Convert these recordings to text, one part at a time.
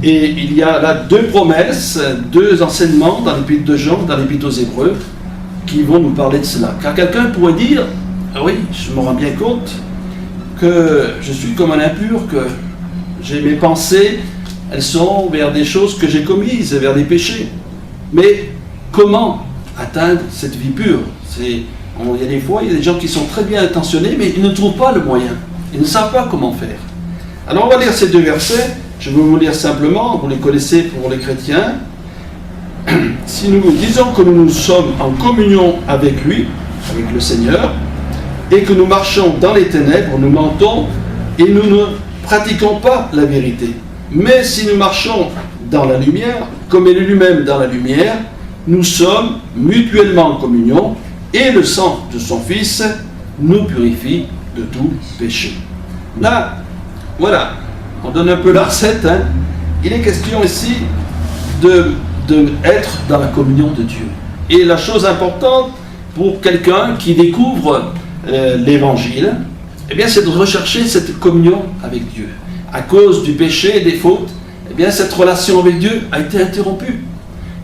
Et il y a là deux promesses, deux enseignements dans l'épître de Jean, dans l'épître aux Hébreux, qui vont nous parler de cela. Car quelqu'un pourrait dire, ah oui, je me rends bien compte que je suis comme un impur, que j'ai mes pensées, elles sont vers des choses que j'ai commises, vers des péchés. Mais comment atteindre cette vie pure? Il y a des fois, il y a des gens qui sont très bien intentionnés, mais ils ne trouvent pas le moyen. Ils ne savent pas comment faire. Alors on va lire ces deux versets. Je vais vous lire simplement, vous les connaissez pour les chrétiens. Si nous disons que nous sommes en communion avec lui, avec le Seigneur, et que nous marchons dans les ténèbres, nous mentons et nous ne pratiquons pas la vérité. Mais si nous marchons dans la lumière, comme il est lui-même dans la lumière, nous sommes mutuellement en communion, et le sang de son Fils nous purifie de tout péché. Là, voilà, on donne un peu la recette. Il est question ici de être dans la communion de Dieu. Et la chose importante pour quelqu'un qui découvre l'Évangile, eh bien, c'est de rechercher cette communion avec Dieu. À cause du péché et des fautes, eh bien, cette relation avec Dieu a été interrompue.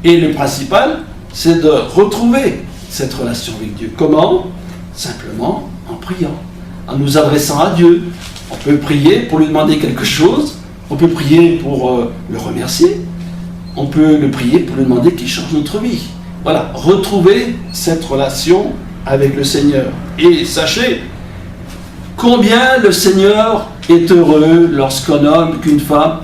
Et le principal, c'est de retrouver cette relation avec Dieu. Comment? Simplement en priant, en nous adressant à Dieu. On peut prier pour lui demander quelque chose, on peut prier pour le remercier, on peut le prier pour lui demander qu'il change notre vie. Voilà, retrouver cette relation avec le Seigneur. Et sachez combien le Seigneur est heureux lorsqu'un homme, qu'une femme,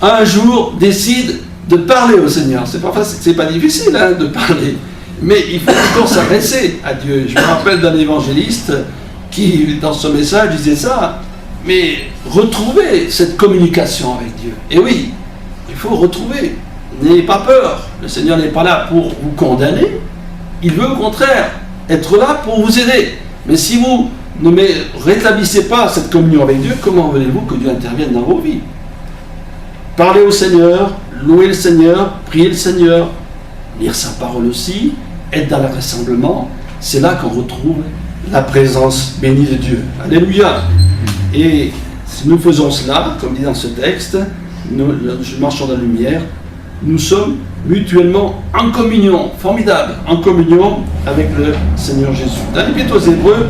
un jour décide de parler au Seigneur. C'est pas facile, c'est pas difficile de parler, mais il faut encore s'adresser à Dieu. Je me rappelle d'un évangéliste qui, dans son message, disait ça. Mais retrouver cette communication avec Dieu. Et oui, il faut retrouver. N'ayez pas peur. Le Seigneur n'est pas là pour vous condamner. Il veut au contraire être là pour vous aider. Mais si vous ne rétablissez pas cette communion avec Dieu, comment voulez-vous que Dieu intervienne dans vos vies? Parlez au Seigneur, louez le Seigneur, priez le Seigneur, lire sa parole aussi, être dans le rassemblement. C'est là qu'on retrouve la présence bénie de Dieu. Alléluia. Et si nous faisons cela, comme dit dans ce texte, nous marchons dans la lumière, nous sommes mutuellement en communion, formidable, en communion avec le Seigneur Jésus. Dans l'Épître aux Hébreux,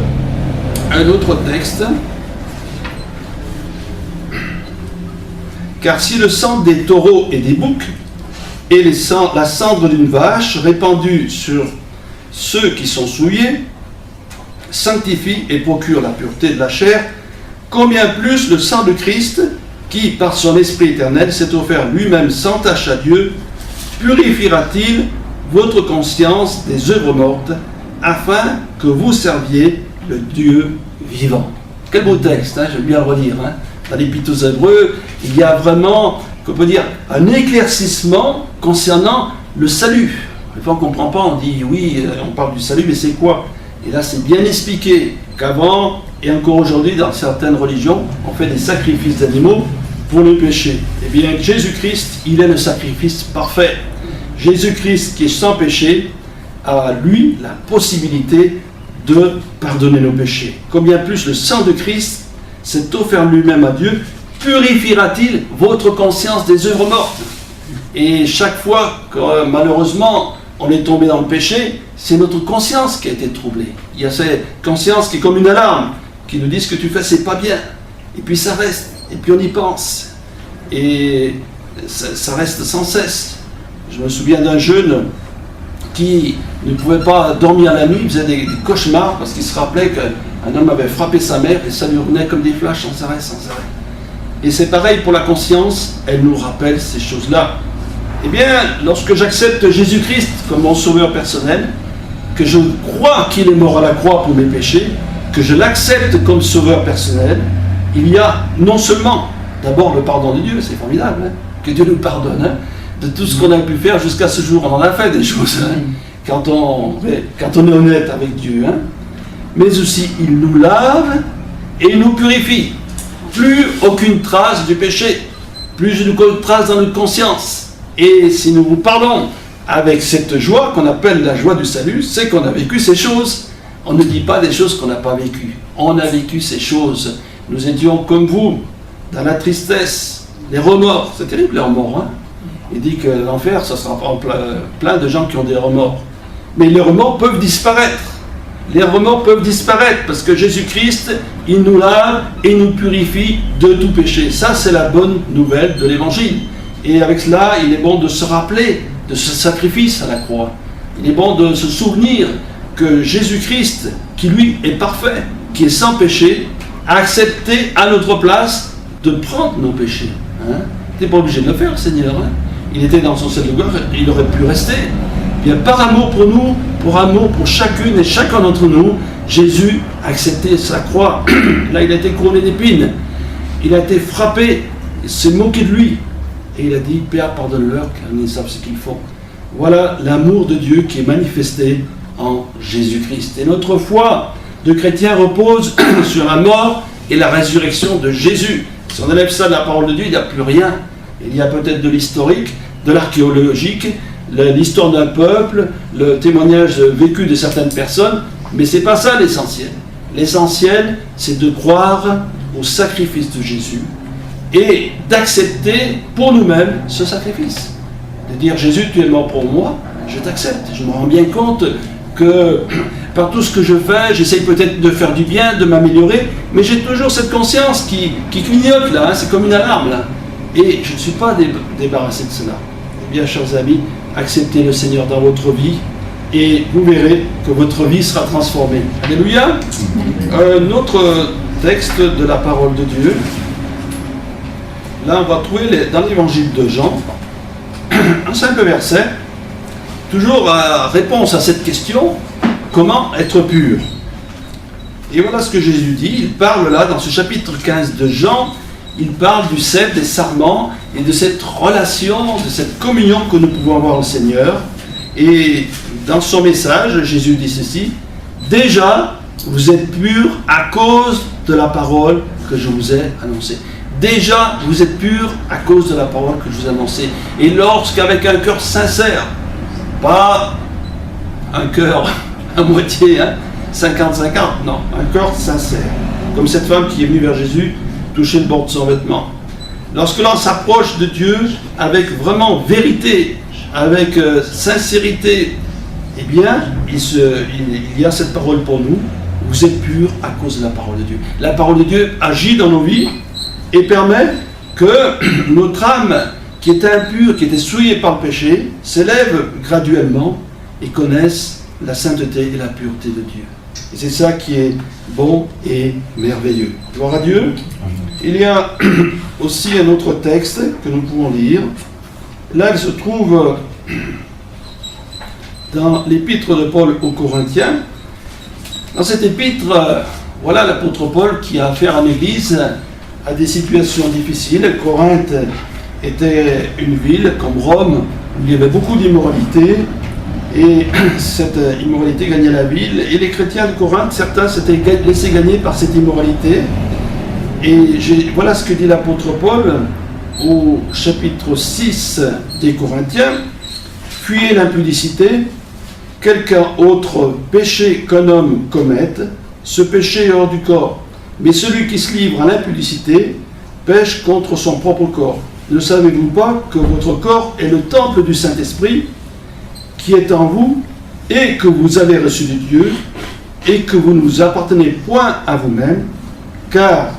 un autre texte. Car si le sang des taureaux et des boucs et la cendre d'une vache répandue sur ceux qui sont souillés sanctifie et procure la pureté de la chair, combien plus le sang de Christ, qui, par son Esprit éternel, s'est offert lui-même sans tache à Dieu, purifiera-t-il votre conscience des œuvres mortes, afin que vous serviez le Dieu vivant. Quel beau texte, j'aime bien le relire. Dans l'Épître aux Hébreux, il y a vraiment, qu'on peut dire, un éclaircissement concernant le salut. Des fois on ne comprend pas, on dit oui, on parle du salut, mais c'est quoi? Et là c'est bien expliqué qu'avant, et encore aujourd'hui, dans certaines religions, on fait des sacrifices d'animaux pour le péché. Eh bien, Jésus-Christ, il est le sacrifice parfait. Jésus-Christ, qui est sans péché, a, lui, la possibilité de pardonner nos péchés. Combien plus le sang de Christ s'est offert lui-même à Dieu, purifiera-t-il votre conscience des œuvres mortes? Et chaque fois que, malheureusement, on est tombé dans le péché, c'est notre conscience qui a été troublée. Il y a cette conscience qui est comme une alarme, qui nous dit ce que tu fais, c'est pas bien. Et puis ça reste, et puis on y pense. Et ça reste sans cesse. Je me souviens d'un jeune qui ne pouvait pas dormir la nuit, il faisait des cauchemars parce qu'il se rappelait qu'un homme avait frappé sa mère et ça lui revenait comme des flashs sans arrêt, sans arrêt. Et c'est pareil pour la conscience, elle nous rappelle ces choses-là. Eh bien, lorsque j'accepte Jésus-Christ comme mon sauveur personnel, que je crois qu'il est mort à la croix pour mes péchés, que je l'accepte comme sauveur personnel, il y a non seulement d'abord le pardon de Dieu, c'est formidable, que Dieu nous pardonne de tout ce qu'on a pu faire jusqu'à ce jour. On en a fait des choses quand on est honnête avec Dieu. Mais aussi, il nous lave et il nous purifie. Plus aucune trace du péché, plus une trace dans notre conscience. Et si nous vous parlons avec cette joie qu'on appelle la joie du salut, c'est qu'on a vécu ces choses. On ne dit pas des choses qu'on n'a pas vécues. On a vécu ces choses. Nous étions comme vous, dans la tristesse, Les remords, c'est terrible les remords. Hein? Il dit que l'enfer, ça sera plein de gens qui ont des remords. Mais les remords peuvent disparaître. Les remords peuvent disparaître parce que Jésus-Christ, il nous lave et nous purifie de tout péché. Ça, c'est la bonne nouvelle de l'Évangile. Et avec cela, il est bon de se rappeler de ce sacrifice à la croix. Il est bon de se souvenir que Jésus-Christ, qui lui est parfait, qui est sans péché, a accepté à notre place de prendre nos péchés. Hein? Il n'était pas obligé de le faire, le Seigneur. Hein? Il était dans son ciel de gloire, il aurait pu rester. Bien, par amour pour nous, pour amour pour chacune et chacun d'entre nous, Jésus a accepté sa croix. Là, il a été couronné d'épines. Il a été frappé. Il s'est moqué de lui. Et il a dit, Père, pardonne-leur, car ils ne savent ce qu'ils font. Voilà l'amour de Dieu qui est manifesté en Jésus-Christ. Et notre foi de chrétien repose sur la mort et la résurrection de Jésus. Si on enlève ça de la parole de Dieu, il n'y a plus rien. Il y a peut-être de l'historique, de l'archéologique, l'histoire d'un peuple, le témoignage vécu de certaines personnes, mais ce n'est pas ça l'essentiel. L'essentiel, c'est de croire au sacrifice de Jésus et d'accepter pour nous-mêmes ce sacrifice. De dire, Jésus, tu es mort pour moi, je t'accepte. Je me rends bien compte que par tout ce que je fais, j'essaye peut-être de faire du bien, de m'améliorer, mais j'ai toujours cette conscience qui clignote là, hein, c'est comme une alarme là. Et je ne suis pas débarrassé de cela. Eh bien, chers amis, acceptez le Seigneur dans votre vie et vous verrez que votre vie sera transformée. Alléluia. Notre texte de la parole de Dieu, là on va trouver dans l'évangile de Jean, un simple verset, toujours réponse à cette question, comment être pur? Et voilà ce que Jésus dit, il parle là dans ce chapitre 15 de Jean, il parle du cep, des sarments et de cette relation, de cette communion que nous pouvons avoir au Seigneur. Et dans son message, Jésus dit ceci, déjà vous êtes purs à cause de la parole que je vous ai annoncée. Déjà vous êtes purs à cause de la parole que je vous ai annoncée. Et lorsqu'avec un cœur sincère, pas un cœur à moitié, hein, 50-50, non, un cœur sincère, comme cette femme qui est venue vers Jésus, toucher le bord de son vêtement. Lorsque l'on s'approche de Dieu avec vraiment vérité, avec sincérité, eh bien, il y a cette parole pour nous. Vous êtes purs à cause de la parole de Dieu. La parole de Dieu agit dans nos vies et permet que notre âme, qui était impure, qui était souillée par le péché, s'élève graduellement et connaisse la sainteté et la pureté de Dieu. Et c'est ça qui est bon et merveilleux. Gloire à Dieu. Il y a aussi un autre texte que nous pouvons lire. Là, il se trouve dans l'épître de Paul aux Corinthiens. Dans cette épître, voilà l'apôtre Paul qui a affaire à l'Église à des situations difficiles. Corinthe était une ville comme Rome où il y avait beaucoup d'immoralité. Et cette immoralité gagnait la ville. Et les chrétiens de Corinthe, certains s'étaient laissés gagner par cette immoralité. Et voilà ce que dit l'apôtre Paul au chapitre 6 des Corinthiens. Fuyez l'impudicité, quelque autre péché qu'un homme commette, ce péché est hors du corps. Mais celui qui se livre à l'impudicité pêche contre son propre corps. Ne savez-vous pas que votre corps est le temple du Saint-Esprit qui est en vous et que vous avez reçu de Dieu et que vous ne vous appartenez point à vous-même, car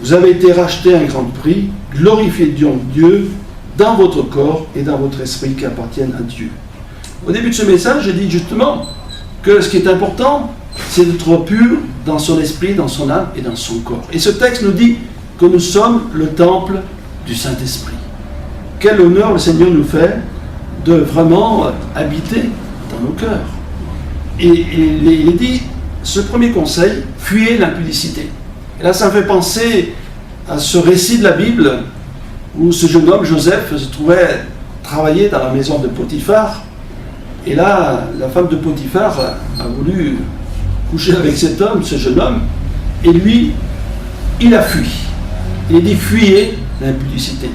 vous avez été racheté à un grand prix, glorifiez donc Dieu dans votre corps et dans votre esprit qui appartiennent à Dieu. Au début de ce message, j'ai dit justement que ce qui est important, c'est d'être pur dans son esprit, dans son âme et dans son corps. Et ce texte nous dit que nous sommes le temple du Saint-Esprit. Quel honneur le Seigneur nous fait de vraiment habiter dans nos cœurs. Et il dit, ce premier conseil, fuyez l'impudicité. Et là, ça me fait penser à ce récit de la Bible où ce jeune homme, Joseph, se trouvait travailler dans la maison de Potiphar. Et là, la femme de Potiphar a voulu coucher avec cet homme, ce jeune homme, et lui, il a fui. Il dit, fuyez l'impudicité.